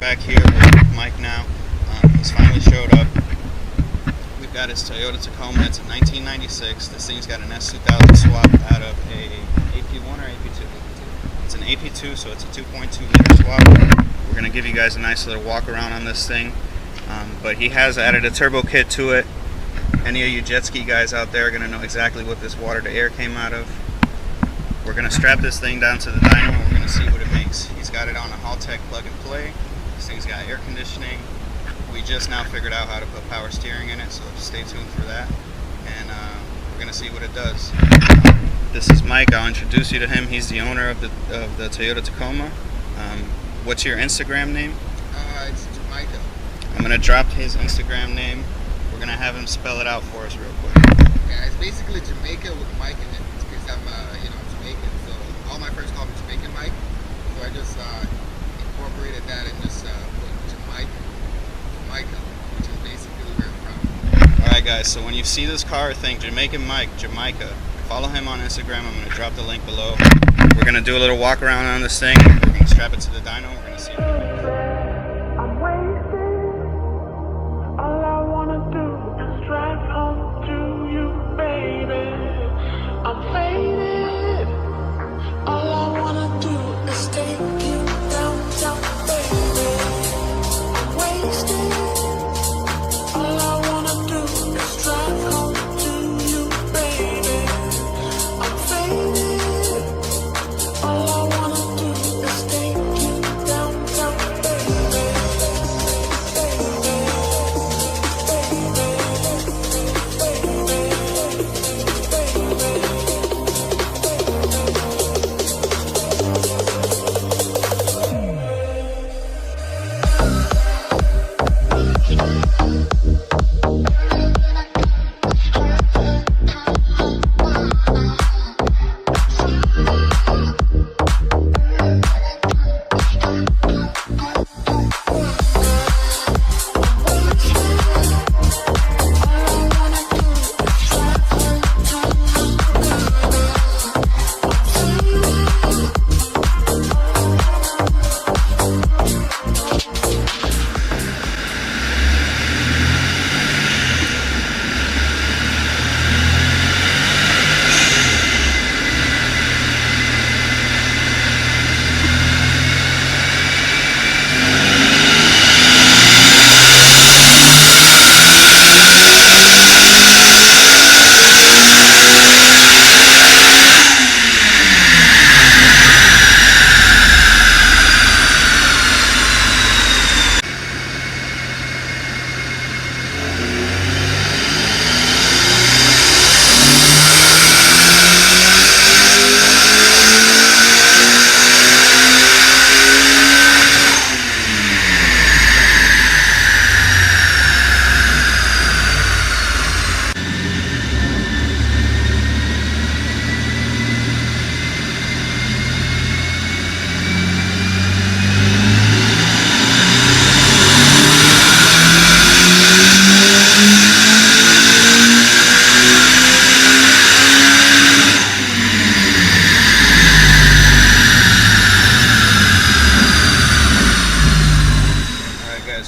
back here with Mike now. He's finally showed up. We've got his Toyota Tacoma. It's a 1996. This thing's got an S2000 swap out of a AP1 or AP2? It's an AP2, so it's a 2.2 liter swap. We're going to give you guys a nice little walk around on this thing. But he has added a turbo kit to it. Any of you jet ski guys out there are going to know exactly what this water to air came out of. We're going to strap this thing down to the dyno and we're going to see what it makes. He's got it on a Haltech plug and play. This thing's got air conditioning. We just now figured out how to put power steering in it, so stay tuned for that. And we're going to see what it does. This is Mike. I'll introduce you to him. He's the owner of the Toyota Tacoma. What's your Instagram name? It's Jamaica. I'm going to drop his Instagram name. We're going to have him spell it out for us real quick. Yeah, it's basically Jamaica with Mike in it. It's because I'm Jamaican, so all my friends call me Jamaican Mike. So I just incorporated that and just put Jamaica, which is basically where I'm from. Alright guys, so when you see this car, think Jamaican Mike, Jamaica. Follow him on Instagram. I'm going to drop the link below. We're going to do a little walk around on this thing. We're going to strap it to the dyno. We're going to see what it makes.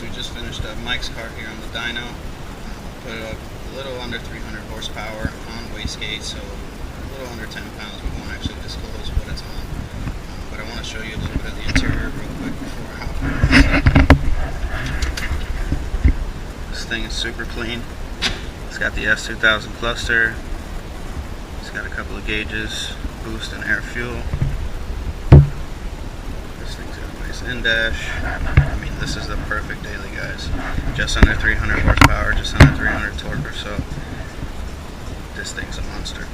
We just finished up Mike's car here on the dyno. Put it up a little under 300 horsepower on wastegate, so a little under 10 pounds. We won't actually disclose what it's on, but I want to show you a little bit of the interior real quick before I hop on. This thing is super clean. It's got the S2000 cluster. It's got a couple of gauges, boost and air fuel. This thing's got a nice in-dash. I mean, this is the perfect daily, guys. Just under 300 horsepower, just under 300 torque or so. This thing's a monster.